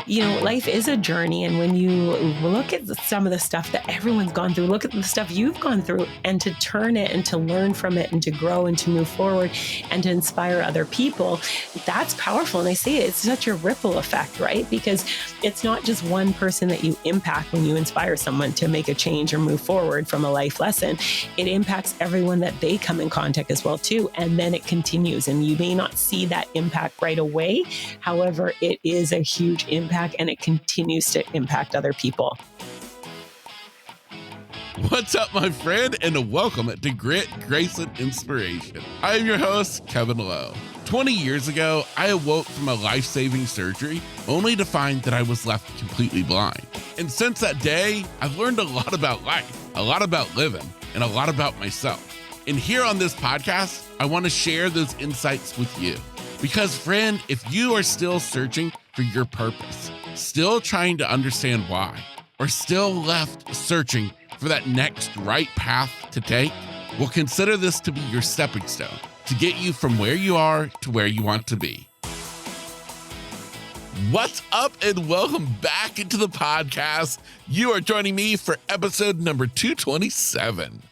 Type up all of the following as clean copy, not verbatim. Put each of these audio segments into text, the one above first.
life is a journey. And when you look at some of the stuff that everyone's gone through, look at the stuff you've gone through, and to turn it and to learn from it and to grow and to move forward and to inspire other people, that's powerful. And I say it's such a ripple effect, right? Because it's not just one person that you impact when you inspire someone to make a change or move forward from a life lesson. It impacts everyone that they come in contact as well too. And then it continues, and you may not see that impact right away. However, it is a huge impact, and it continues to impact other people. What's up, my friend, and welcome to Grit, Grace, and Inspiration. I am your host, Kevin Lowe. 20 years ago, I awoke from a life-saving surgery only to find that I was left completely blind. And since that day, I've learned a lot about life, a lot about living, and a lot about myself. And here on this podcast, I want to share those insights with you. Because, friend, if you are still searching for your purpose, still trying to understand why, or still left searching for that next right path to take, well, consider this to be your stepping stone to get you from where you are to where you want to be. What's up, and welcome back into the podcast. You are joining me for episode number 227.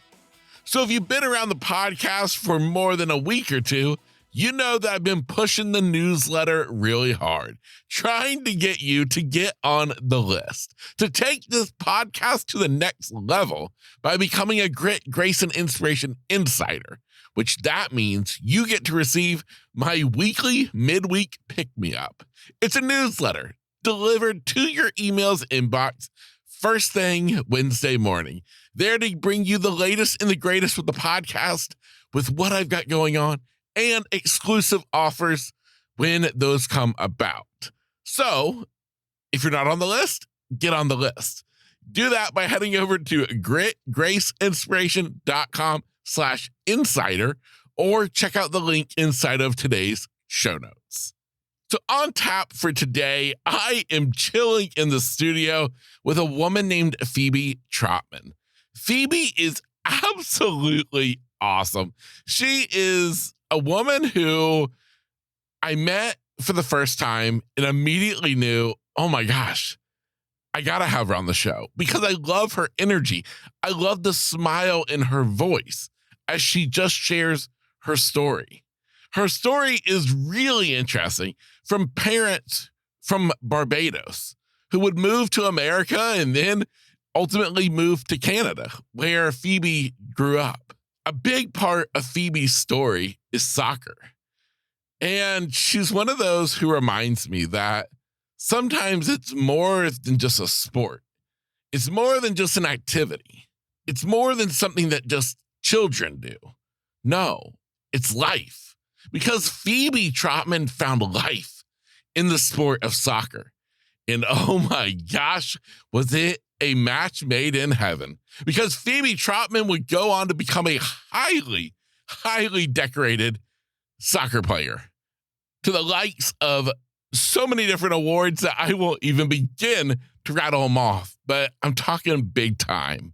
So if you've been around the podcast for more than a week or two, you know that I've been pushing the newsletter really hard, trying to get you to get on the list, to take this podcast to the next level by becoming a Grit, Grace, and Inspiration Insider, which that means you get to receive my weekly midweek pick-me-up. It's a newsletter delivered to your email's inbox first thing Wednesday morning, there to bring you the latest and the greatest with the podcast, with what I've got going on, and exclusive offers when those come about. So if you're not on the list, get on the list. Do that by heading over to gritgraceinspiration.com/insider, or check out the link inside of today's show notes. So on tap for today, I am chilling in the studio with a woman named Phebe Trotman. Phebe is absolutely awesome. She is a woman who I met for the first time and immediately knew, oh my gosh, I gotta have her on the show because I love her energy. I love the smile in her voice as she just shares her story. Her story is really interesting, from parents from Barbados who would move to America and then ultimately move to Canada, where Phebe grew up. A big part of Phebe's story is soccer. And she's one of those who reminds me that sometimes it's more than just a sport. It's more than just an activity. It's more than something that just children do. No, it's life. Because Phebe Trotman found life in the sport of soccer. And oh my gosh, was it a match made in heaven? Because Phebe Trotman would go on to become a highly, highly decorated soccer player, to the likes of so many different awards that I won't even begin to rattle them off, but I'm talking big time.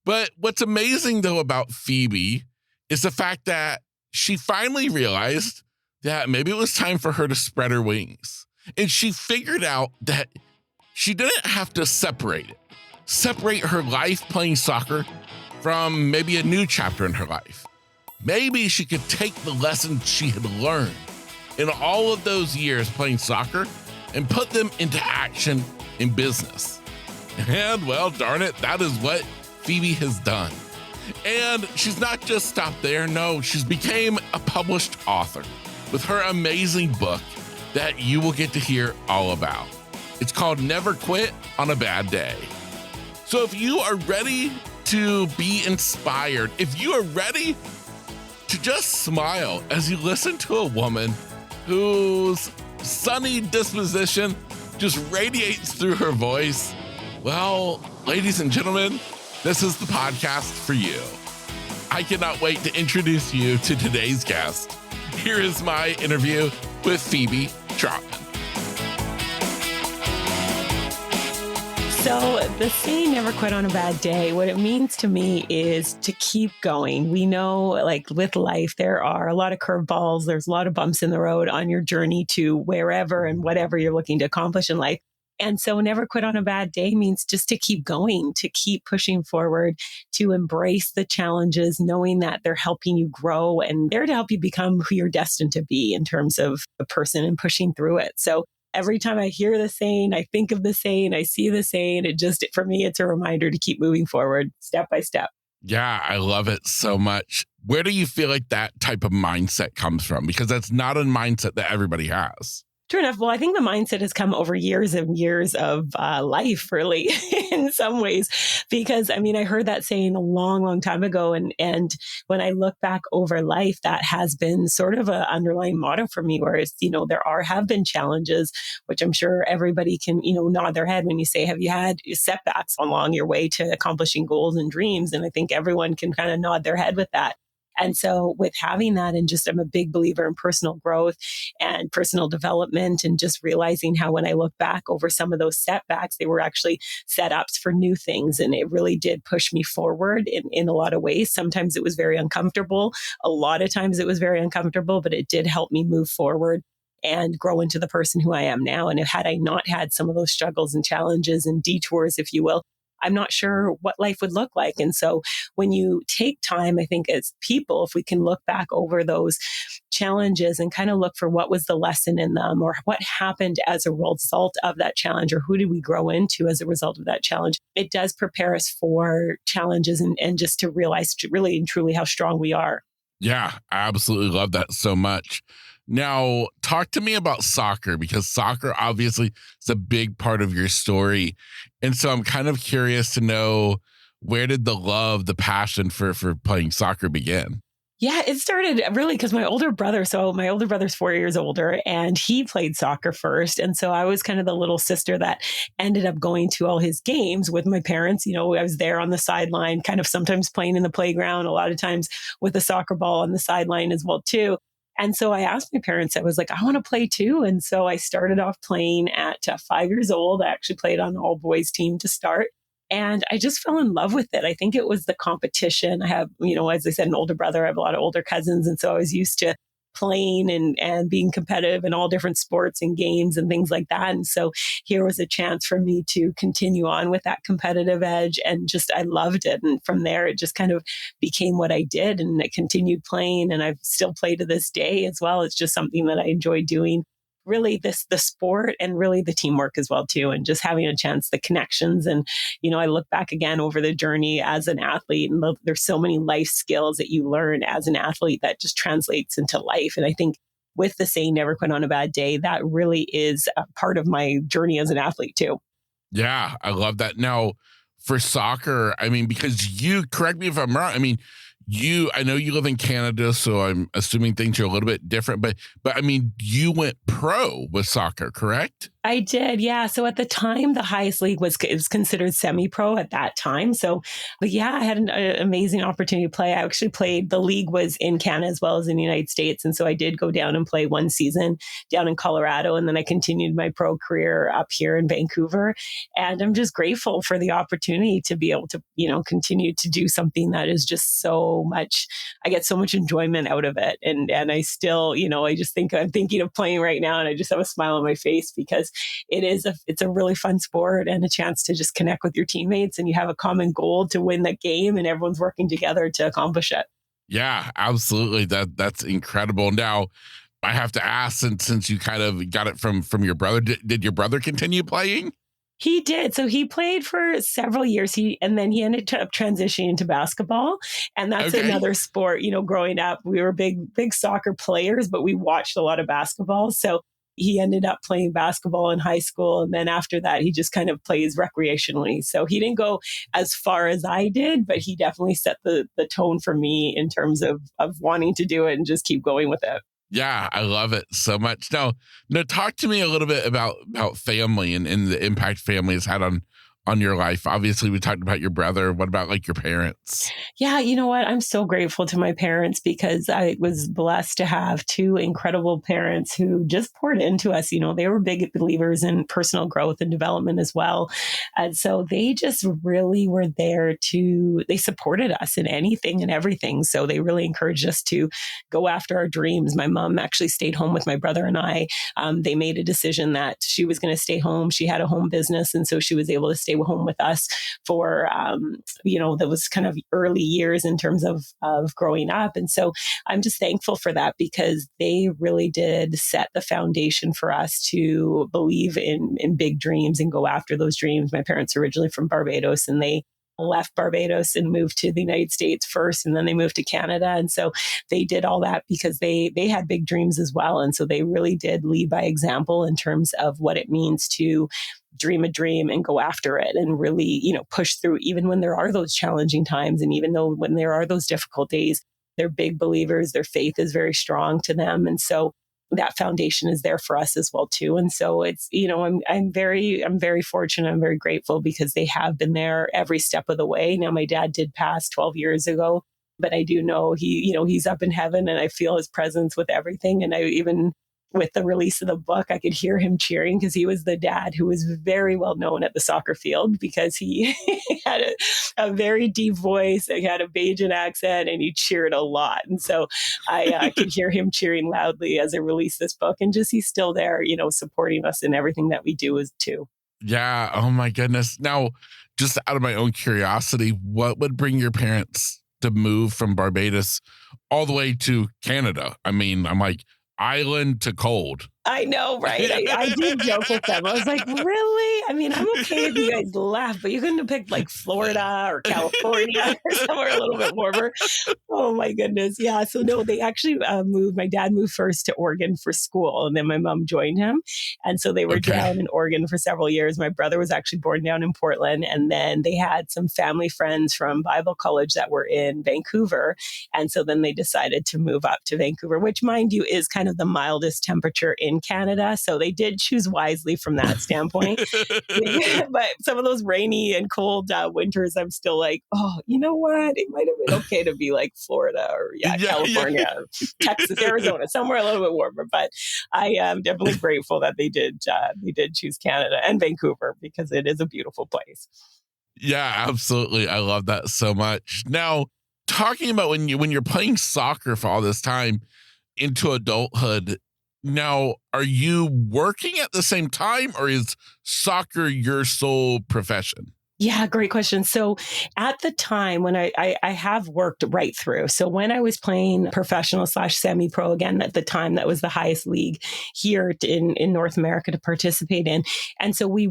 But what's amazing, though, about Phebe is the fact that she finally realized that maybe it was time for her to spread her wings. And she figured out that she didn't have to separate her life playing soccer from maybe a new chapter in her life. Maybe she could take the lessons she had learned in all of those years playing soccer and put them into action in business. And well, darn it, that is what Phebe has done. And she's not just stopped there. No, she's became a published author with her amazing book that you will get to hear all about. It's called Never Quit on a Bad Day. So if you are ready to be inspired, if you are ready to just smile as you listen to a woman whose sunny disposition just radiates through her voice, well, ladies and gentlemen, this is the podcast for you. I cannot wait to introduce you to today's guest. Here is my interview with Phebe Trotman. So the saying never quit on a bad day, what it means to me is to keep going. We know, like with life, there are a lot of curveballs. There's a lot of bumps in the road on your journey to wherever and whatever you're looking to accomplish in life. And so never quit on a bad day means just to keep going, to keep pushing forward, to embrace the challenges, knowing that they're helping you grow and they're to help you become who you're destined to be in terms of a person and pushing through it. So every time I hear the saying, I think of the saying, I see the saying, for me, it's a reminder to keep moving forward step by step. Yeah, I love it so much. Where do you feel like that type of mindset comes from? Because that's not a mindset that everybody has. True enough. Well, I think the mindset has come over years and years of life, really, in some ways, because I mean, I heard that saying a long, long time ago. And when I look back over life, that has been sort of an underlying motto for me, whereas, have been challenges, which I'm sure everybody can, nod their head when you say, have you had setbacks along your way to accomplishing goals and dreams? And I think everyone can kind of nod their head with that. And so with having that and I'm a big believer in personal growth and personal development and just realizing how when I look back over some of those setbacks, they were actually setups for new things. And it really did push me forward in a lot of ways. Sometimes it was very uncomfortable. A lot of times it was very uncomfortable, but it did help me move forward and grow into the person who I am now. And had I not had some of those struggles and challenges and detours, if you will, I'm not sure what life would look like. And so when you take time, I think as people, if we can look back over those challenges and kind of look for what was the lesson in them or what happened as a result of that challenge or who did we grow into as a result of that challenge, it does prepare us for challenges and just to realize really and truly how strong we are. Yeah, I absolutely love that so much. Now, talk to me about soccer because soccer obviously is a big part of your story. And so I'm kind of curious to know, where did the love, the passion for playing soccer begin? Yeah, it started really because my older brother's 4 years older and he played soccer first. And so I was kind of the little sister that ended up going to all his games with my parents. I was there on the sideline, kind of sometimes playing in the playground, a lot of times with a soccer ball on the sideline as well, too. And so I asked my parents, I was like, I want to play too. And so I started off playing at 5 years old. I actually played on an all boys team to start. And I just fell in love with it. I think it was the competition. I have, as I said, an older brother. I have a lot of older cousins. And so I was used to playing and being competitive in all different sports and games and things like that. And so here was a chance for me to continue on with that competitive edge. And I loved it. And from there, it just kind of became what I did. And I continued playing and I've still play to this day as well. It's just something that I enjoy doing. Really the sport and really the teamwork as well too, and just having a chance, the connections. And I look back again over the journey as an athlete and there's so many life skills that you learn as an athlete that just translates into life. And I think with the saying never quit on a bad day, that really is a part of my journey as an athlete too. Yeah, I love that. Now for soccer, I mean, because correct me if I'm wrong, I mean, I know you live in Canada, so I'm assuming things are a little bit different, but I mean, you went pro with soccer, correct? I did, yeah. So at the time, the highest league was considered semi-pro at that time. So, but yeah, I had an amazing opportunity to play. I actually played, the league was in Canada as well as in the United States. And so I did go down and play one season down in Colorado. And then I continued my pro career up here in Vancouver. And I'm just grateful for the opportunity to be able to, continue to do something that is just so much, I get so much enjoyment out of it. And I still, I just think I'm thinking of playing right now and I just have a smile on my face because it's a really fun sport and a chance to just connect with your teammates and you have a common goal to win that game and everyone's working together to accomplish it. Yeah, absolutely. That's incredible. Now, I have to ask, since you kind of got it from your brother, did your brother continue playing? He did. So he played for several years. And then he ended up transitioning to basketball. And that's another sport, growing up, we were big soccer players, but we watched a lot of basketball. So he ended up playing basketball in high school. And then after that, he just kind of plays recreationally. So he didn't go as far as I did, but he definitely set the tone for me in terms of wanting to do it and just keep going with it. Yeah, I love it so much. Now talk to me a little bit about family and the impact family has had on on your life? Obviously, we talked about your brother. What about like your parents? Yeah, you know what? I'm so grateful to my parents because I was blessed to have two incredible parents who just poured into us. They were big believers in personal growth and development as well. And so they just really were there they supported us in anything and everything. So they really encouraged us to go after our dreams. My mom actually stayed home with my brother and I. They made a decision that she was going to stay home. She had a home business. And so she was able to stay home with us for, that was kind of early years in terms of growing up. And so I'm just thankful for that because they really did set the foundation for us to believe in big dreams and go after those dreams. My parents are originally from Barbados, and they left Barbados and moved to the United States first, and then they moved to Canada. And so they did all that because they had big dreams as well. And so they really did lead by example in terms of what it means to dream a dream and go after it and really, push through even when there are those challenging times. And even though when there are those difficult days, they're big believers, their faith is very strong to them. And so that foundation is there for us as well too. And so it's, I'm very fortunate. I'm very grateful because they have been there every step of the way. Now, my dad did pass 12 years ago, but I do know he's up in heaven, and I feel his presence with everything. And I even with the release of the book, I could hear him cheering because he was the dad who was very well known at the soccer field because he had a very deep voice. He had a Bajan accent, and he cheered a lot. And so I could hear him cheering loudly as I released this book. And just he's still there, supporting us in everything that we do as too. Yeah. Oh my goodness. Now, just out of my own curiosity, what would bring your parents to move from Barbados all the way to Canada? I mean, I'm like, island to cold. I know, right? I did joke with them. I was like, really? I mean, I'm okay if you guys laugh, but you couldn't have picked like Florida or California or somewhere a little bit warmer. Oh my goodness. Yeah. So no, they actually moved. My dad moved first to Oregon for school, and then my mom joined him. And so they were down in Oregon for several years. My brother was actually born down in Portland. And then they had some family friends from Bible college that were in Vancouver. And so then they decided to move up to Vancouver, which, mind you, is kind of the mildest temperature in Canada. So they did choose wisely from that standpoint. But some of those rainy and cold winters, I'm still like, oh, you know what? It might have been okay to be like Florida or California, Texas, Arizona, somewhere a little bit warmer. But I am definitely grateful that they did choose Canada and Vancouver because it is a beautiful place. Yeah, absolutely. I love that so much. Now, talking about when you're playing soccer for all this time into adulthood, now, are you working at the same time, or is soccer your sole profession? Yeah, great question. So at the time when I have worked right through. So when I was playing professional / semi-pro, again, at the time, that was the highest league here in North America to participate in. And so we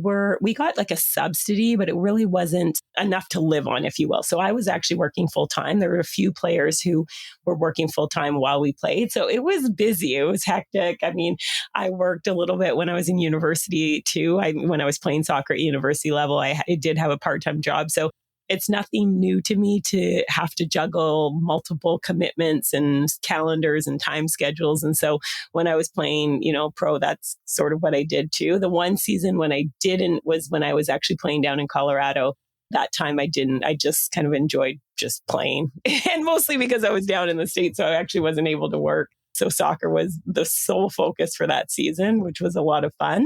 got like a subsidy, but it really wasn't enough to live on, if you will. So I was actually working full time. There were a few players who were working full time while we played. So it was busy. It was hectic. I mean, I worked a little bit when I was in university too. When I was playing soccer at university level, I did have a part-time job. So it's nothing new to me to have to juggle multiple commitments and calendars and time schedules. And so when I was playing, pro, that's sort of what I did too. The one season when I didn't was when I was actually playing down in Colorado. That time I just kind of enjoyed just playing, and mostly because I was down in the States. So I actually wasn't able to work. So soccer was the sole focus for that season, which was a lot of fun.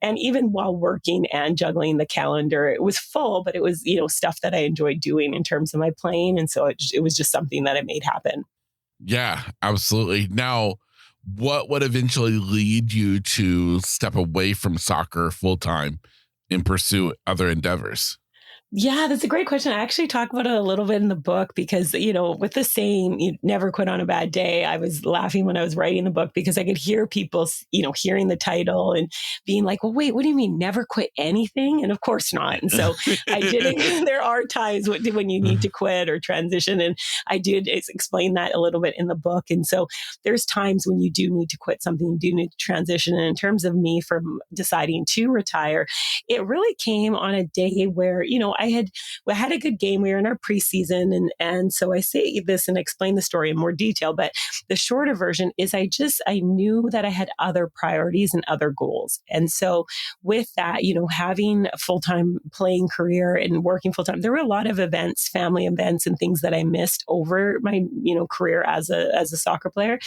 And even while working and juggling the calendar, it was full, but it was, stuff that I enjoyed doing in terms of my playing. And so it was just something that I made happen. Yeah, absolutely. Now, what would eventually lead you to step away from soccer full time and pursue other endeavors? Yeah, that's a great question. I actually talk about it a little bit in the book because, with the saying, you never quit on a bad day, I was laughing when I was writing the book because I could hear people, hearing the title and being like, well, wait, what do you mean never quit anything? And of course not. And so I did. There are times when you need to quit or transition. And I did explain that a little bit in the book. And so there's times when you do need to quit something, you do need to transition. And in terms of me from deciding to retire, it really came on a day where, we had a good game. We were in our preseason. And so I say this and explain the story in more detail. But the shorter version is I knew that I had other priorities and other goals. And so with that, having a full-time playing career and working full-time, there were a lot of events, family events and things that I missed over my, career as a soccer player.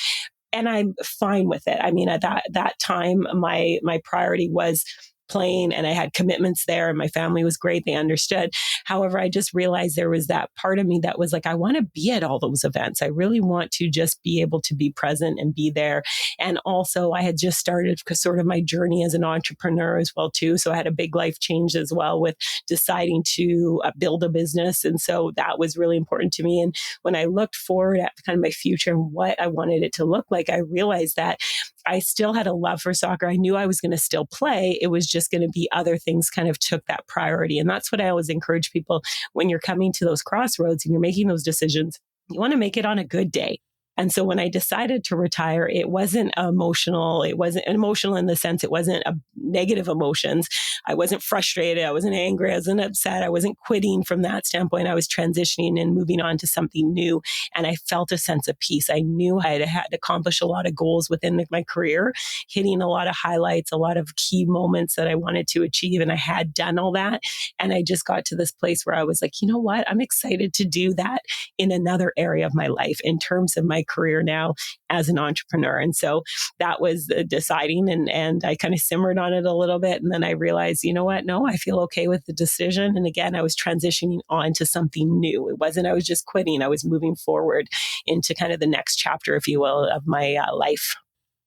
And I'm fine with it. I mean, at that time, my priority was playing, and I had commitments there, and my family was great. They understood. However, I just realized there was that part of me that was like, I want to be at all those events. I really want to just be able to be present and be there. And also I had just started sort of my journey as an entrepreneur as well too. So I had a big life change as well with deciding to build a business. And so that was really important to me. And when I looked forward at kind of my future and what I wanted it to look like, I realized that I still had a love for soccer. I knew I was going to still play. It was just going to be other things kind of took that priority. And that's what I always encourage people when you're coming to those crossroads and you're making those decisions. You want to make it on a good day. And so when I decided to retire, it wasn't emotional. It wasn't emotional in the sense it wasn't a negative emotions. I wasn't frustrated. I wasn't angry. I wasn't upset. I wasn't quitting from that standpoint. I was transitioning and moving on to something new. And I felt a sense of peace. I knew I had accomplished a lot of goals within my career, hitting a lot of highlights, a lot of key moments that I wanted to achieve. And I had done all that. And I just got to this place where I was like, you know what? I'm excited to do that in another area of my life in terms of my career now as an entrepreneur. And so that was deciding, and I kind of simmered on it a little bit. And then I realized, you know what? No, I feel okay with the decision. And again, I was transitioning on to something new. It wasn't, I was just quitting. I was moving forward into kind of the next chapter, if you will, of my life.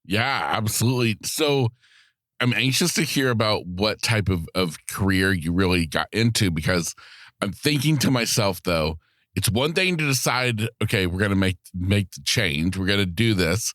Yeah, absolutely. So I'm anxious to hear about what type of career you really got into, because I'm thinking to myself, though, it's one thing to decide, okay, we're going to make the change. We're going to do this.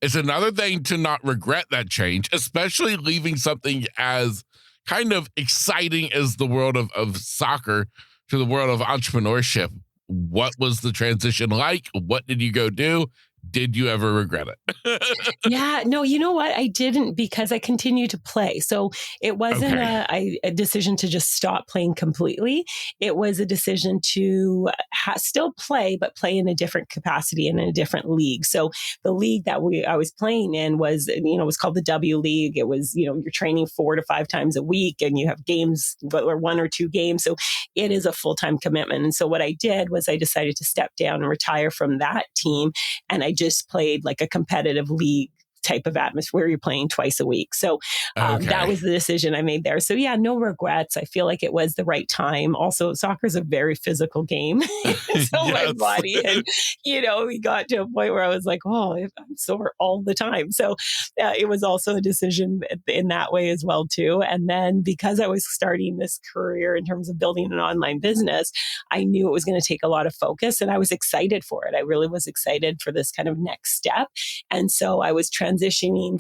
It's another thing to not regret that change, especially leaving something as kind of exciting as the world of soccer to the world of entrepreneurship. What was the transition like? What did you go do? Did you ever regret it? Yeah, no, you know what? I didn't, because I continued to play. So it wasn't a decision to just stop playing completely. It was a decision to still play, but play in a different capacity and in a different league. So the league that I was playing in was, it was called the W League. It was, you're training 4 to 5 times a week, and you have games, or 1 or 2 games. So it is a full-time commitment. And so what I did was I decided to step down and retire from that team. And I just played like a competitive league type of atmosphere where you're playing twice a week. So that was the decision I made there. So yeah, no regrets. I feel like it was the right time. Also, soccer is a very physical game. So my body, and we got to a point where I was like, oh, I'm sore all the time. So it was also a decision in that way as well too. And then because I was starting this career in terms of building an online business, I knew it was going to take a lot of focus, and I was excited for it. I really was excited for this kind of next step. And so I was transitioning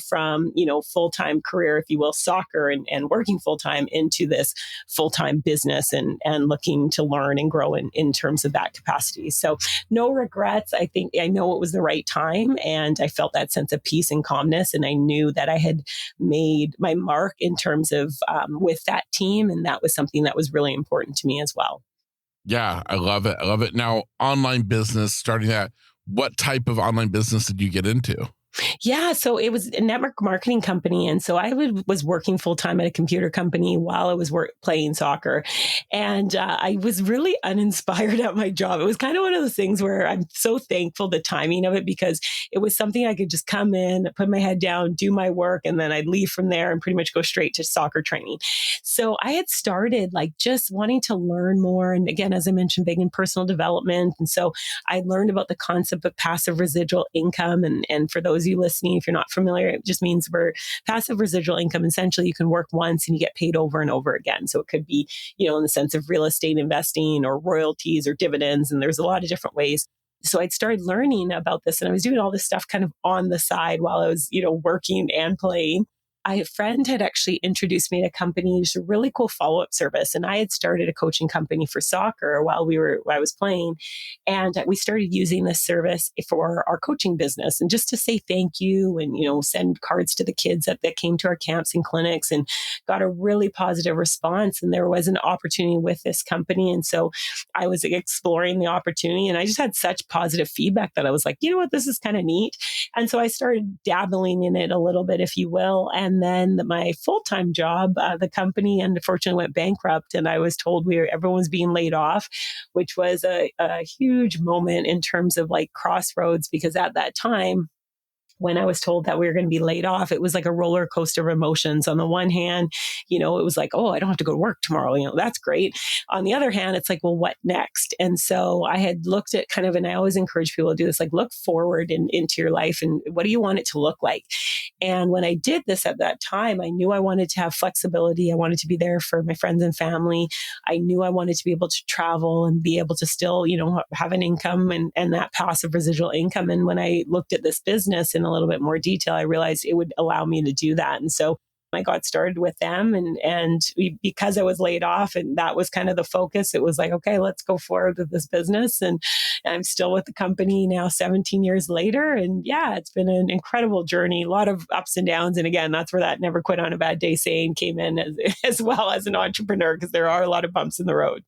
from, full-time career, if you will, soccer and working full-time into this full-time business and looking to learn and grow in terms of that capacity. So no regrets. I think I know it was the right time, and I felt that sense of peace and calmness. And I knew that I had made my mark in terms of with that team. And that was something that was really important to me as well. Yeah, I love it. I love it. Now, online business, starting that, what type of online business did you get into? Yeah, so it was a network marketing company. And so I was working full time at a computer company while I was playing soccer. And I was really uninspired at my job. It was kind of one of those things where I'm so thankful the timing of it, because it was something I could just come in, put my head down, do my work, and then I'd leave from there and pretty much go straight to soccer training. So I had started like just wanting to learn more. And again, as I mentioned, big in personal development. And so I learned about the concept of passive residual income. And for those of you listening, if you're not familiar, it just means for passive residual income, essentially you can work once and you get paid over and over again. So it could be, in the sense of real estate investing or royalties or dividends. And there's a lot of different ways. So I'd started learning about this, and I was doing all this stuff kind of on the side while I was, working and playing. a friend had actually introduced me to a company, it's a really cool follow-up service. And I had started a coaching company for soccer while I was playing. And we started using this service for our coaching business and just to say thank you and, send cards to the kids that came to our camps and clinics, and got a really positive response. And there was an opportunity with this company. And so I was exploring the opportunity, and I just had such positive feedback that I was like, you know what, this is kind of neat. And so I started dabbling in it a little bit, if you will. And then my full-time job, the company unfortunately went bankrupt, and I was told everyone was being laid off, which was a huge moment in terms of like crossroads, because at that time, when I was told that we were going to be laid off, it was like a roller coaster of emotions. On the one hand, it was like, oh, I don't have to go to work tomorrow. That's great. On the other hand, it's like, well, what next? And so I had looked at and I always encourage people to do this, like look forward into your life and what do you want it to look like? And when I did this at that time, I knew I wanted to have flexibility. I wanted to be there for my friends and family. I knew I wanted to be able to travel and be able to still, have an income and that passive residual income. And when I looked at this business in a little bit more detail, I realized it would allow me to do that. And so I got started with them, because I was laid off and that was kind of the focus, it was like, okay, let's go forward with this business. And I'm still with the company now 17 years later. And yeah, it's been an incredible journey, a lot of ups and downs. And again, that's where that never quit on a bad day saying came in as well as an entrepreneur, because there are a lot of bumps in the road.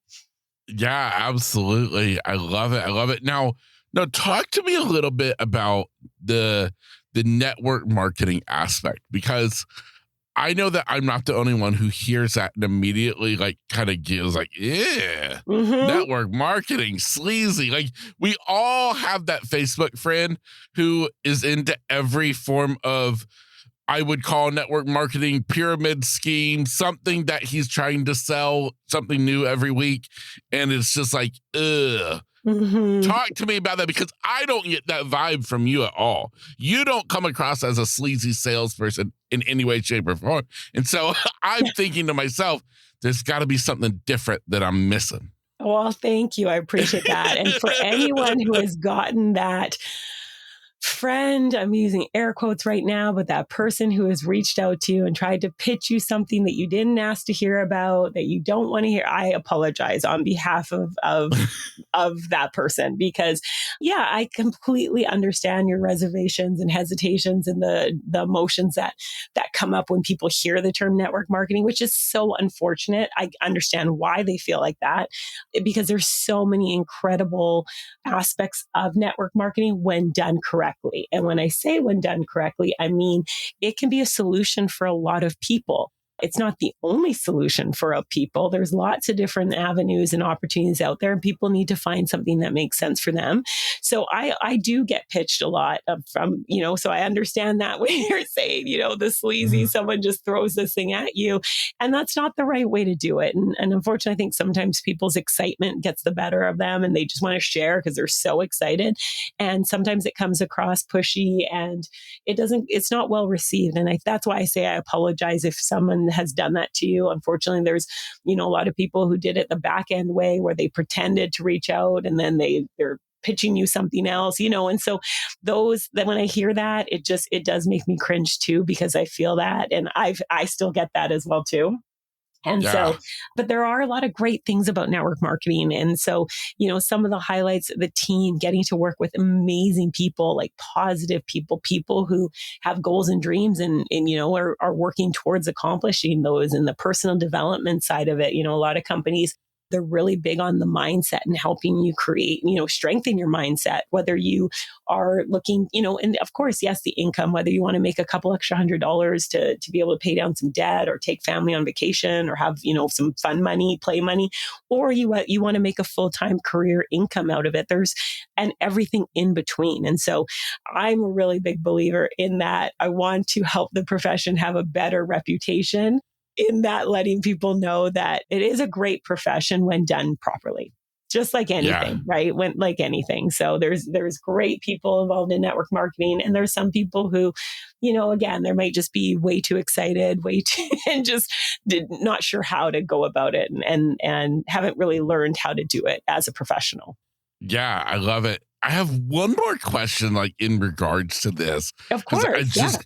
Yeah, absolutely. I love it. I love it. Now, talk to me a little bit about the network marketing aspect, because I know that I'm not the only one who hears that and immediately kind of gives network marketing, sleazy. Like we all have that Facebook friend who is into every form of, I would call network marketing, pyramid scheme, something that he's trying to sell something new every week. And it's just like, ugh. Talk to me about that, because I don't get that vibe from you at all. You don't come across as a sleazy salesperson in any way, shape, or form. And so I'm thinking to myself, there's got to be something different that I'm missing. Well, thank you. I appreciate that. And for anyone who has gotten that friend, I'm using air quotes right now, but that person who has reached out to you and tried to pitch you something that you didn't ask to hear about, that you don't want to hear, I apologize on behalf of that person, because yeah, I completely understand your reservations and hesitations and the emotions that come up when people hear the term network marketing, which is so unfortunate. I understand why they feel like that, because there's so many incredible aspects of network marketing when done correctly. And when I say when done correctly, I mean, it can be a solution for a lot of people. It's not the only solution for people. There's lots of different avenues and opportunities out there, and people need to find something that makes sense for them. So I do get pitched a lot from, so I understand that when you're saying, the sleazy, someone just throws this thing at you, and that's not the right way to do it. And unfortunately, I think sometimes people's excitement gets the better of them and they just want to share because they're so excited. And sometimes it comes across pushy and it's not well received. And that's why I say I apologize if someone has done that to you. Unfortunately, there's, a lot of people who did it the back end way where they pretended to reach out and then they're pitching you something else, and so that when I hear that, it does make me cringe too, because I feel that. And I still get that as well too. And so, but there are a lot of great things about network marketing. And so, some of the highlights, the team getting to work with amazing people, like positive people who have goals and dreams and are working towards accomplishing those, and the personal development side of it. A lot of companies, they're really big on the mindset and helping you create, strengthen your mindset, whether you are looking, and of course, yes, the income, whether you want to make a couple extra $100 to be able to pay down some debt or take family on vacation or have, some fun money, play money, or you want to make a full-time career income out of it. And everything in between. And so I'm a really big believer in that. I want to help the profession have a better reputation, in that letting people know that it is a great profession when done properly, just like anything, right? Like anything. So there's great people involved in network marketing. And there's some people who, again, there might just be way too excited, and just not sure how to go about it and haven't really learned how to do it as a professional. Yeah, I love it. I have one more question, in regards to this. Of course.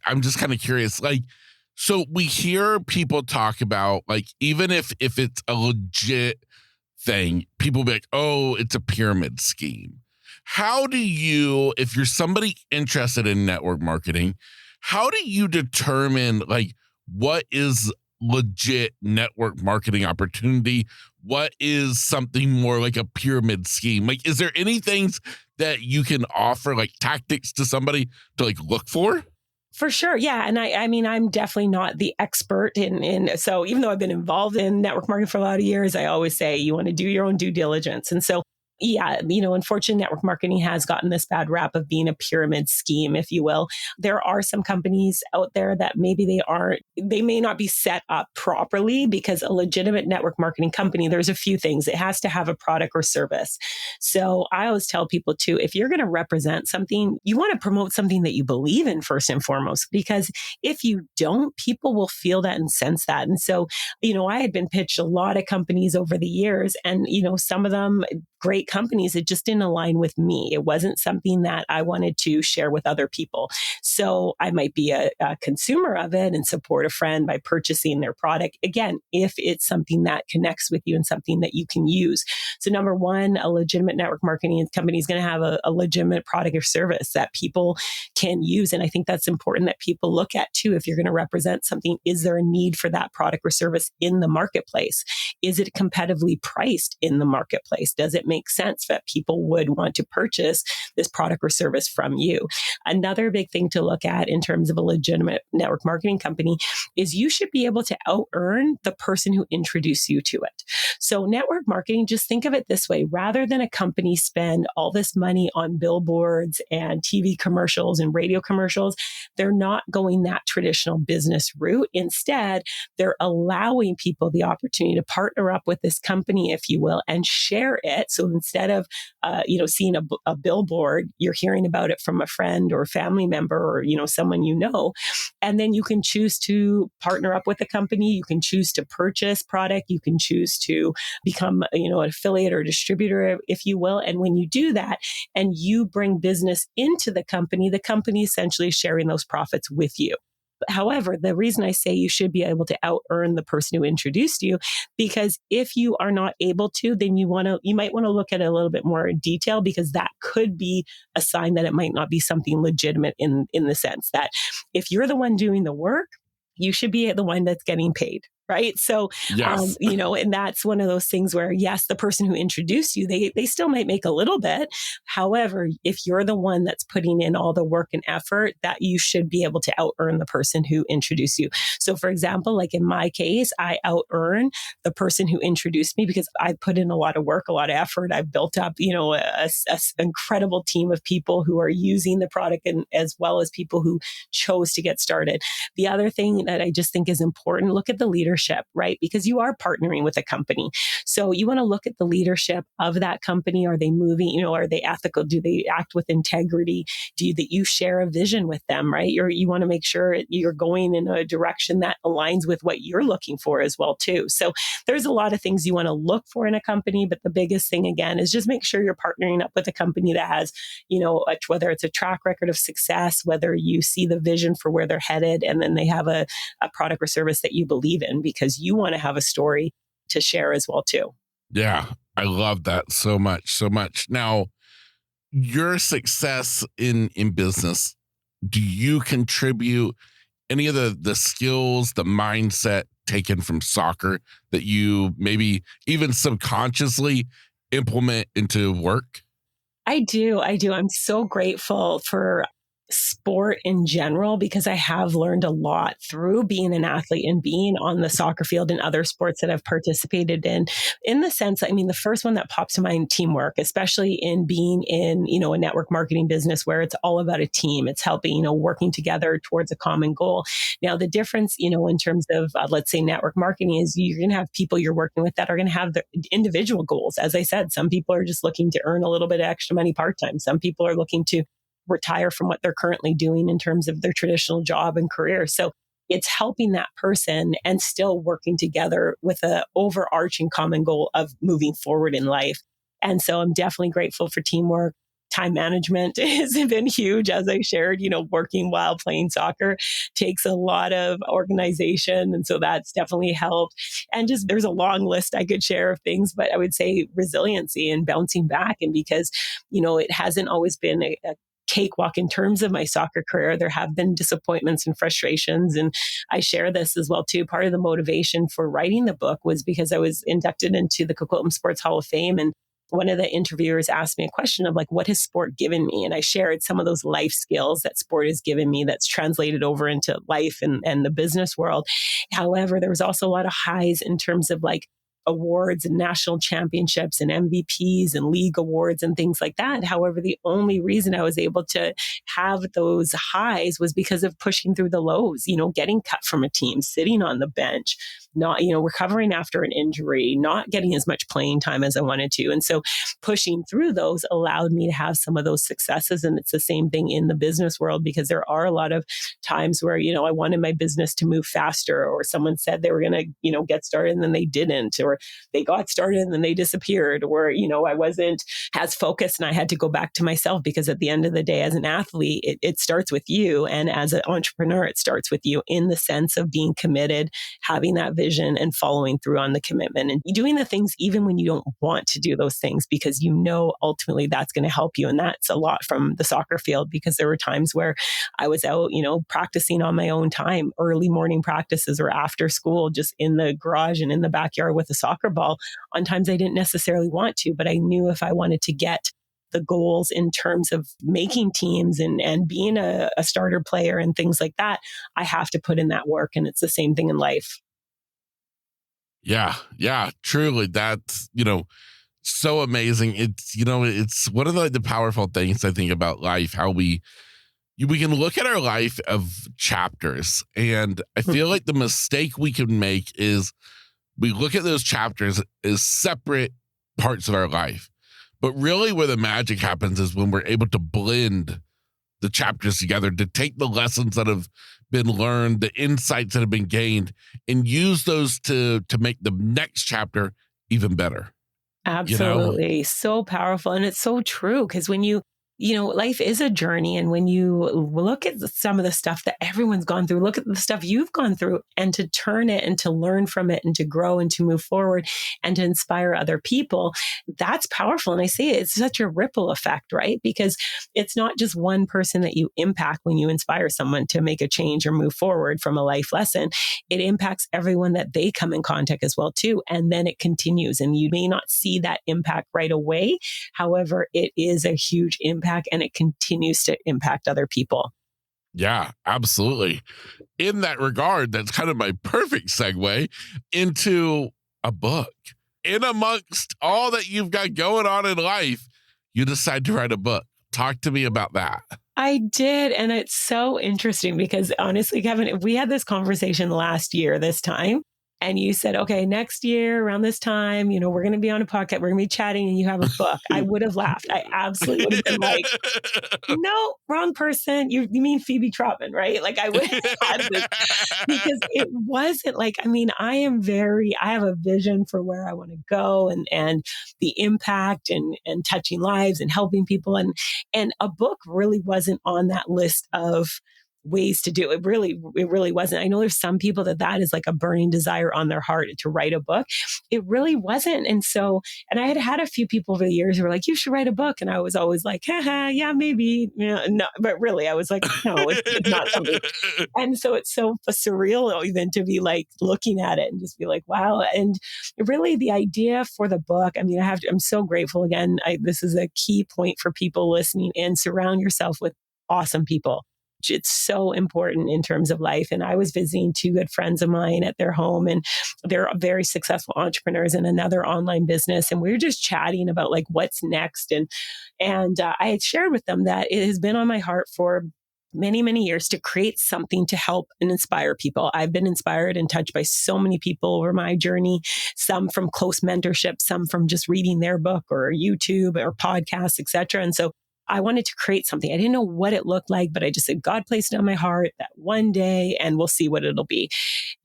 I'm just kind of curious, So we hear people talk about, like, even if it's a legit thing, people be like, oh, it's a pyramid scheme. How do you, if you're somebody interested in network marketing, how do you determine like what is legit network marketing opportunity? What is something more like a pyramid scheme? Like, is there any things that you can offer, like tactics to somebody to like look for? For sure. Yeah. And I mean, I'm definitely not the expert so even though I've been involved in network marketing for a lot of years, I always say you want to do your own due diligence. And so, yeah, unfortunately, network marketing has gotten this bad rap of being a pyramid scheme, if you will. There are some companies out there that maybe they may not be set up properly, because a legitimate network marketing company, there's a few things. It has to have a product or service. So I always tell people too, if you're going to represent something, you want to promote something that you believe in first and foremost, because if you don't, people will feel that and sense that. And so, I had been pitched a lot of companies over the years, and, some of them, great companies, it just didn't align with me. It wasn't something that I wanted to share with other people. So I might be a consumer of it and support a friend by purchasing their product. Again, if it's something that connects with you and something that you can use. So number one, a legitimate network marketing company is going to have a legitimate product or service that people can use. And I think that's important that people look at too. If you're going to represent something, is there a need for that product or service in the marketplace? Is it competitively priced in the marketplace? Does it make sense that people would want to purchase this product or service from you? Another big thing to look at in terms of a legitimate network marketing company is you should be able to out earn the person who introduced you to it. So network marketing, just think of it this way: rather than a company spend all this money on billboards and TV commercials and radio commercials, they're not going that traditional business route. Instead, they're allowing people the opportunity to partner up with this company, if you will, and share it. So instead of, seeing a billboard, you're hearing about it from a friend or family member or, someone and then you can choose to partner up with the company. You can choose to purchase product. You can choose to become, an affiliate or distributor, if you will. And when you do that and you bring business into the company essentially is sharing those profits with you. However, the reason I say you should be able to out earn the person who introduced you, because if you are not able to, then you might want to look at it a little bit more in detail, because that could be a sign that it might not be something legitimate in the sense that if you're the one doing the work, you should be the one that's getting paid. Right. So, Yes. And that's one of those things where, yes, the person who introduced you, they still might make a little bit. However, if you're the one that's putting in all the work and effort, that you should be able to out earn the person who introduced you. So for example, like in my case, I out earn the person who introduced me because I put in a lot of work, a lot of effort. I've built up, a incredible team of people who are using the product, and as well as people who chose to get started. The other thing that I just think is important, look at the leadership, right? Because you are partnering with a company. So you want to look at the leadership of that company. Are they moving, are they ethical? Do they act with integrity? That you share a vision with them, right? You want to make sure you're going in a direction that aligns with what you're looking for as well, too. So there's a lot of things you want to look for in a company, but the biggest thing again is just make sure you're partnering up with a company that has, whether it's a track record of success, whether you see the vision for where they're headed, and then they have a product or service that you believe in, because you want to have a story to share as well, too. Yeah, I love that so much, so much. Now, your success in business, do you contribute any of the skills, the mindset taken from soccer that you maybe even subconsciously implement into work? I do. I'm so grateful for sport in general, because I have learned a lot through being an athlete and being on the soccer field and other sports that I've participated in the sense, the first one that pops to mind, teamwork, especially in being in, a network marketing business where it's all about a team. It's helping, working together towards a common goal. Now, the difference, in terms of, let's say network marketing, is you're going to have people you're working with that are going to have the individual goals. As I said, some people are just looking to earn a little bit of extra money part-time. Some people are looking to retire from what they're currently doing in terms of their traditional job and career. So it's helping that person and still working together with an overarching common goal of moving forward in life. And so I'm definitely grateful for teamwork. time management has been huge, as I shared. Working while playing soccer takes a lot of organization. And so that's definitely helped. And just there's a long list I could share of things, but I would say resiliency and bouncing back. And because, it hasn't always been a cakewalk in terms of my soccer career. There have been disappointments and frustrations. And I share this as well, too. Part of the motivation for writing the book was because I was inducted into the Coquitlam Sports Hall of Fame. And one of the interviewers asked me a question of like, what has sport given me? And I shared some of those life skills that sport has given me that's translated over into life and the business world. However, there was also a lot of highs in terms of like awards and national championships and MVPs and league awards and things like that. However, the only reason I was able to have those highs was because of pushing through the lows, getting cut from a team, sitting on the bench, not, recovering after an injury, not getting as much playing time as I wanted to. And so pushing through those allowed me to have some of those successes. And it's the same thing in the business world, because there are a lot of times where, I wanted my business to move faster, or someone said they were going to, get started and then they didn't, or they got started and then they disappeared, or, I wasn't as focused and I had to go back to myself, because at the end of the day, as an athlete, it starts with you. And as an entrepreneur, it starts with you in the sense of being committed, having that vision and following through on the commitment and doing the things even when you don't want to do those things, because ultimately that's going to help you. And that's a lot from the soccer field, because there were times where I was out, practicing on my own time, early morning practices or after school, just in the garage and in the backyard with a soccer ball on times I didn't necessarily want to, but I knew if I wanted to get the goals in terms of making teams and being a starter player and things like that, I have to put in that work. And it's the same thing in life. Yeah, truly. That's, so amazing. It's one of the powerful things I think about life, how we can look at our life of chapters. And I feel like the mistake we can make is we look at those chapters as separate parts of our life. But really where the magic happens is when we're able to blend the chapters together, to take the lessons that have been learned, the insights that have been gained, and use those to make the next chapter even better. Absolutely. So powerful. And it's so true, because when life is a journey. And when you look at some of the stuff that everyone's gone through, look at the stuff you've gone through, and to turn it and to learn from it and to grow and to move forward and to inspire other people, that's powerful. And I say it's such a ripple effect, right? Because it's not just one person that you impact when you inspire someone to make a change or move forward from a life lesson. It impacts everyone that they come in contact as well, too. And then it continues. And you may not see that impact right away. However, it is a huge impact, and it continues to impact other people. Yeah, absolutely. In that regard, that's kind of my perfect segue into a book. In amongst all that you've got going on in life, you decide to write a book. Talk to me about that. I did. And it's so interesting because honestly, Kevin, we had this conversation last year, this time. And you said, okay, next year around this time, we're going to be on a podcast, we're going to be chatting, and you have a book. I would have laughed. I absolutely would have been like, no, wrong person. You mean Phebe Trotman, right? Like I would have had this, because it wasn't like, I have a vision for where I want to go and the impact and touching lives and helping people. And a book really wasn't on that list of ways to do it. It really wasn't. I know there's some people that is like a burning desire on their heart to write a book. It really wasn't. And I had had a few people over the years who were like, you should write a book. And I was always like, haha, yeah, maybe. Yeah, no, but really I was like, no, it's not something. And so it's so surreal even to be like looking at it and just be like, wow. And really the idea for the book, I'm so grateful again. This is a key point for people listening, and surround yourself with awesome people. It's so important in terms of life. And I was visiting two good friends of mine at their home, and they're very successful entrepreneurs in another online business. And we were just chatting about like what's next. And I had shared with them that it has been on my heart for many, many years to create something to help and inspire people. I've been inspired and touched by so many people over my journey, some from close mentorship, some from just reading their book or YouTube or podcasts, etc. And so I wanted to create something. I didn't know what it looked like, but I just said, God placed it on my heart that one day, and we'll see what it'll be.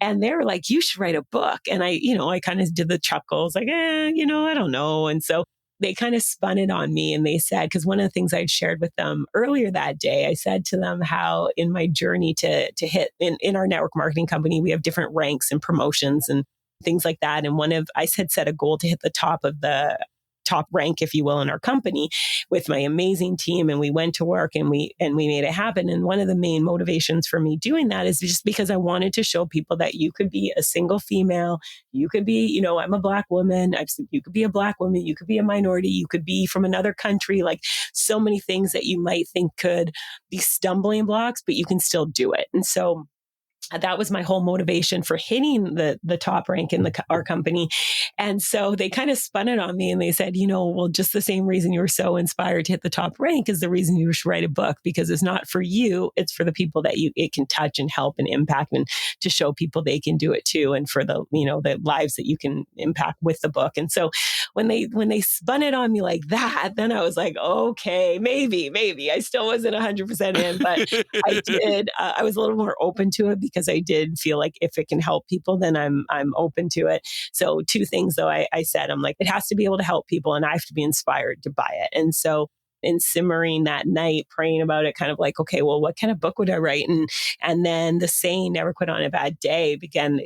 And they were like, you should write a book. And I kind of did the chuckles like, I don't know. And so they kind of spun it on me and they said, because one of the things I'd shared with them earlier that day, I said to them how in my journey to hit in our network marketing company, we have different ranks and promotions and things like that. And I had set a goal to hit the top of the top rank, if you will, in our company with my amazing team. And we went to work and we made it happen. And one of the main motivations for me doing that is just because I wanted to show people that you could be a single female. You could be, I'm a Black woman. You could be a Black woman. You could be a minority. You could be from another country, like so many things that you might think could be stumbling blocks, but you can still do it. And so that was my whole motivation for hitting the top rank in our company. And so they kind of spun it on me and they said, well, just the same reason you were so inspired to hit the top rank is the reason you should write a book, because it's not for you, it's for the people that it can touch and help and impact, and to show people they can do it too. And for the lives that you can impact with the book. And so when they spun it on me like that, then I was like, okay, maybe. I still wasn't 100% in, but I did. I was a little more open to it because I did feel like if it can help people, then I'm open to it. So two things though, I said, I'm like, it has to be able to help people and I have to be inspired to buy it. And so in simmering that night, praying about it, kind of like, okay, well, what kind of book would I write? And then the saying, never quit on a bad day, began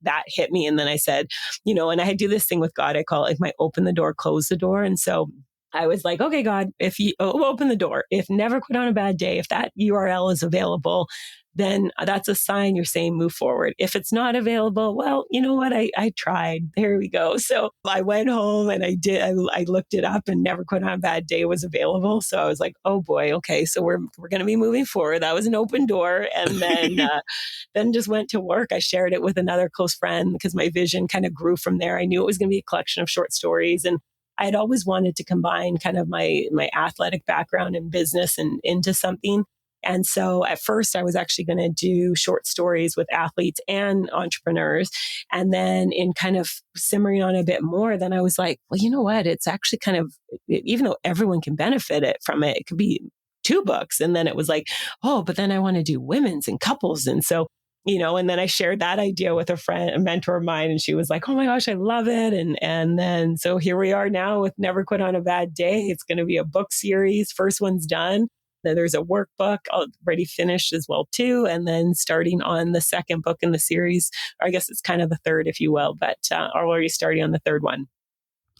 that hit me. And then I said, and I do this thing with God, I call it like my open the door, close the door. And so I was like, okay, God, if you open the door, if never quit on a bad day, if that URL is available, then that's a sign you're saying move forward. If it's not available, well, you know what? I tried. There we go. So I went home and I looked it up and never quit on a bad day was available. So I was like, oh boy, okay. So we're going to be moving forward. That was an open door. And then just went to work. I shared it with another close friend because my vision kind of grew from there. I knew it was going to be a collection of short stories, and I'd always wanted to combine kind of my athletic background and business and into something. And so at first I was actually going to do short stories with athletes and entrepreneurs. And then in kind of simmering on a bit more, then I was like, well, you know what? It's actually kind of, even though everyone can benefit from it, it could be 2 books. And then it was like, oh, but then I want to do women's and couples. And so, and then I shared that idea with a mentor of mine, and she was like, oh my gosh, I love it. And then, so here we are now with Never Quit on a Bad Day. It's going to be a book series. First one's done. Then there's a workbook already finished as well too. And then starting on the second book in the series, or I guess it's kind of the third, if you will, but already starting on the third one.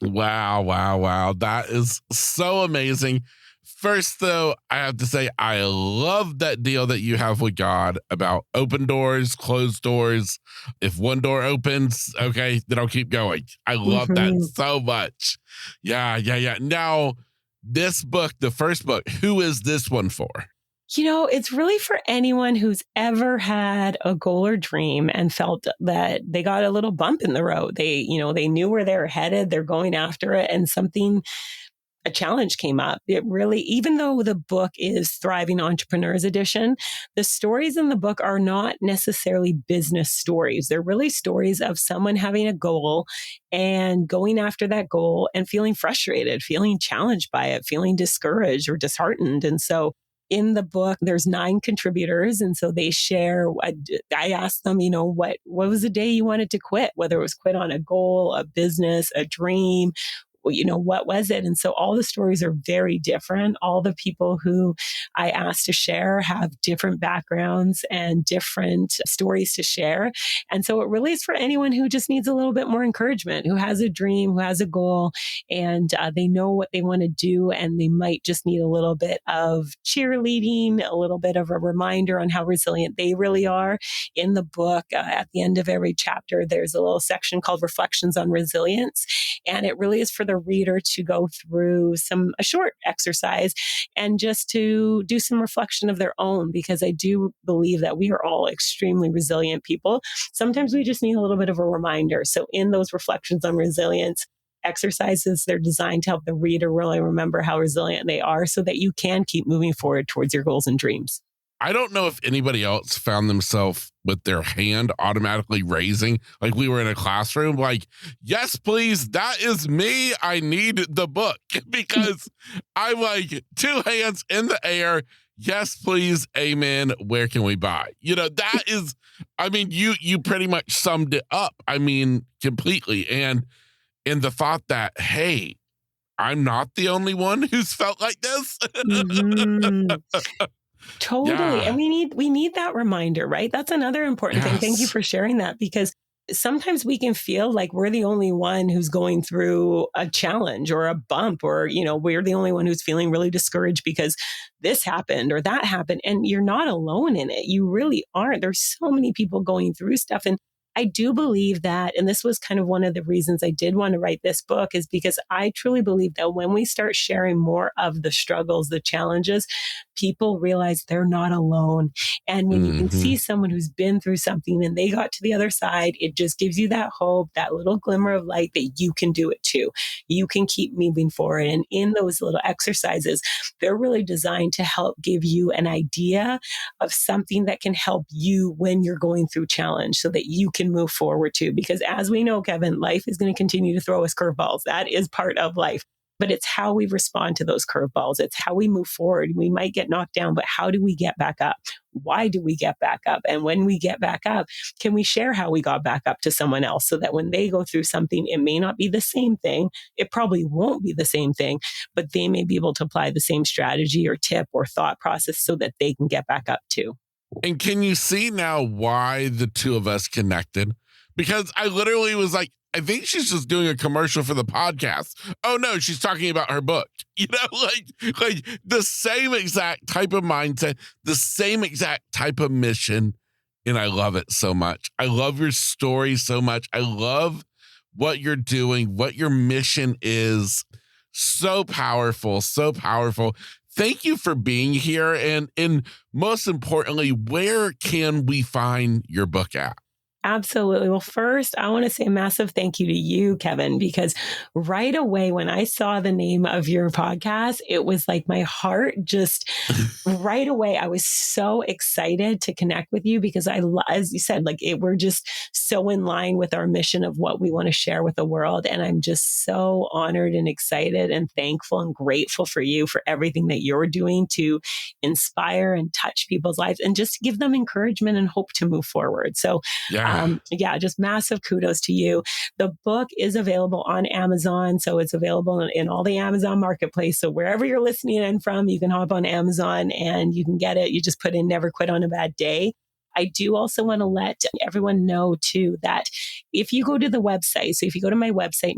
Wow. That is so amazing. First, though, I have to say, I love that deal that you have with God about open doors, closed doors. If one door opens, okay, then I'll keep going. I love that so much. Yeah. Now, this book, the first book, who is this one for? It's really for anyone who's ever had a goal or dream and felt that they got a little bump in the road. They knew where they were headed. They're going after it, and a challenge came up. It really, even though the book is Thriving Entrepreneurs Edition, the stories in the book are not necessarily business stories. They're really stories of someone having a goal and going after that goal and feeling frustrated, feeling challenged by it, feeling discouraged or disheartened. And so in the book, there's 9 contributors. And so they share, I asked them, what was the day you wanted to quit, whether it was quit on a goal, a business, a dream, what was it? And so all the stories are very different. All the people who I asked to share have different backgrounds and different stories to share. And so it really is for anyone who just needs a little bit more encouragement, who has a dream, who has a goal, and they know what they want to do. And they might just need a little bit of cheerleading, a little bit of a reminder on how resilient they really are. In the book, at the end of every chapter, there's a little section called Reflections on Resilience. And it really is for the reader to go through a short exercise and just to do some reflection of their own, because I do believe that we are all extremely resilient people. Sometimes we just need a little bit of a reminder. So in those Reflections on Resilience exercises, they're designed to help the reader really remember how resilient they are so that you can keep moving forward towards your goals and dreams. I don't know if anybody else found themselves with their hand automatically raising, like we were in a classroom, like, yes, please, that is me. I need the book, because I'm like 2 hands in the air. Yes, please. Amen. Where can we buy? That is, you pretty much summed it up. Completely. And in the thought that, hey, I'm not the only one who's felt like this. Mhm. Totally. And Yeah. we need that reminder, right? That's another important thing. Thank you Yes. for sharing that because sometimes we can feel like we're the only one who's going through a challenge or a bump or we're the only one who's feeling really discouraged because this happened or that happened and you're not alone in it. You really aren't. There's so many people going through stuff and I do believe that, and this was kind of one of the reasons I did want to write this book, is because I truly believe that when we start sharing more of the struggles, the challenges, people realize they're not alone. And when you can Hmm. see someone who's been through something and they got to the other side, it just gives you that hope, that little glimmer of light that you can do it too. You can keep moving forward. And in those little exercises, they're really designed to help give you an idea of something that can help you when you're going through challenge so that you can move forward too. Because as we know, Kevin, life is going to continue to throw us curveballs. That is part of life. But it's how we respond to those curveballs. It's how we move forward. We might get knocked down, but how do we get back up? Why do we get back up? And when we get back up, can we share how we got back up to someone else so that when they go through something, it may not be the same thing. It probably won't be the same thing, but they may be able to apply the same strategy or tip or thought process so that they can get back up too. And can you see now why the two of us connected? Because I literally was like, I think she's just doing a commercial for the podcast. Oh no, she's talking about her book. Like the same exact type of mindset, the same exact type of mission. And I love it so much. I love your story so much. I love what you're doing, what your mission is. So powerful, so powerful. Thank you for being here. And most importantly, where can we find your book at? Absolutely. Well, first, I want to say a massive thank you to you, Kevin, because right away when I saw the name of your podcast, it was like my heart just right away. I was so excited to connect with you because as you said, we're just so in line with our mission of what we want to share with the world. And I'm just so honored and excited and thankful and grateful for you for everything that you're doing to inspire and touch people's lives and just give them encouragement and hope to move forward. So Yeah. yeah, just massive kudos to you. The book is available on Amazon. So it's available in all the Amazon marketplace. So wherever you're listening in from, you can hop on Amazon and you can get it. You just put in Never Quit on a Bad Day. I do also want to let everyone know too that if you go to the website, so if you go to my website,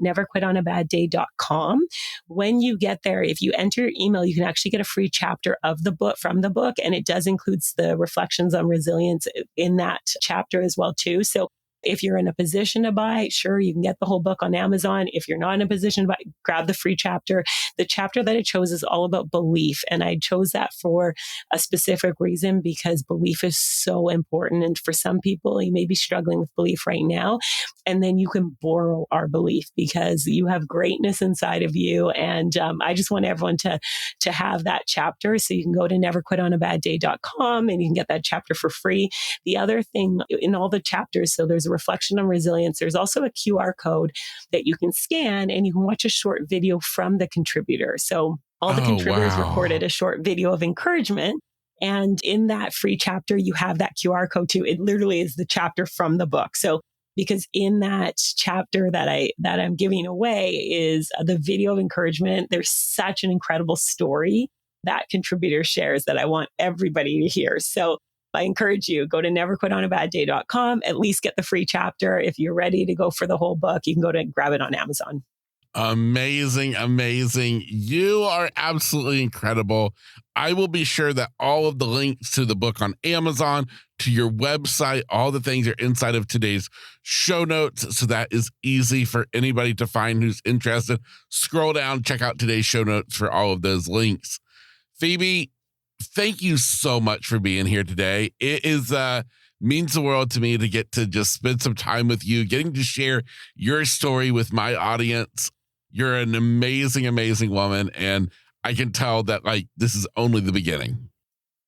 neverquitonabadday.com, when you get there, if you enter your email, you can actually get a free chapter of the book from the book. And it does include the reflections on resilience in that chapter as well too. So if you're in a position to buy, sure, you can get the whole book on Amazon. If you're not in a position to buy, grab the free chapter. The chapter that I chose is all about belief. And I chose that for a specific reason because belief is so important. And for some people, you may be struggling with belief right now. And then you can borrow our belief because you have greatness inside of you. And I just want everyone to have that chapter. So you can go to neverquitonabadday.com and you can get that chapter for free. The other thing in all the chapters, so there's a reflection on resilience. There's also a QR code that you can scan and you can watch a short video from the contributor. So all the Oh, contributors recorded wow. a short video of encouragement. And in that free chapter, you have that QR code too. It literally is the chapter from the book. So because in that chapter that I'm giving away is the video of encouragement. There's such an incredible story that contributor shares that I want everybody to hear. So I encourage you, go to neverquitonabadday.com, at least get the free chapter. If you're ready to go for the whole book, you can go to grab it on Amazon. Amazing, amazing. You are absolutely incredible. I will be sure that all of the links to the book on Amazon, to your website, all the things are inside of today's show notes. So that is easy for anybody to find who's interested. Scroll down, check out today's show notes for all of those links. Phebe, thank you so much for being here today. It is means the world to me to get to just spend some time with you, getting to share your story with my audience. You're an amazing, amazing woman. And I can tell that this is only the beginning.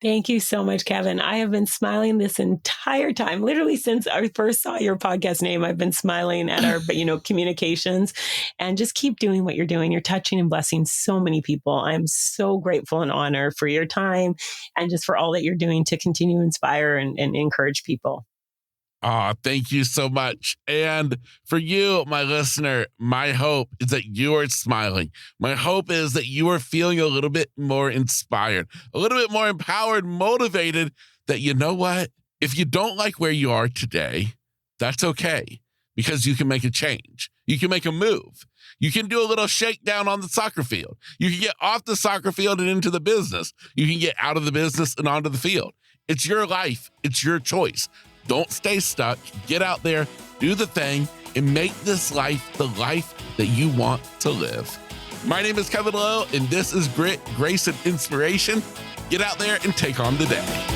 Thank you so much, Kevin. I have been smiling this entire time. Literally since I first saw your podcast name, I've been smiling at our, communications and just keep doing what you're doing. You're touching and blessing so many people. I'm so grateful and honored for your time and just for all that you're doing to continue to inspire and encourage people. Oh, thank you so much. And for you, my listener, my hope is that you are smiling. My hope is that you are feeling a little bit more inspired, a little bit more empowered, motivated, that you know what? If you don't like where you are today, that's okay, because you can make a change. You can make a move. You can do a little shakedown on the soccer field. You can get off the soccer field and into the business. You can get out of the business and onto the field. It's your life. It's your choice. Don't stay stuck. Get out there, do the thing, and make this life the life that you want to live. My name is Kevin Lowe, and this is Grit, Grace, and Inspiration. Get out there and take on the day.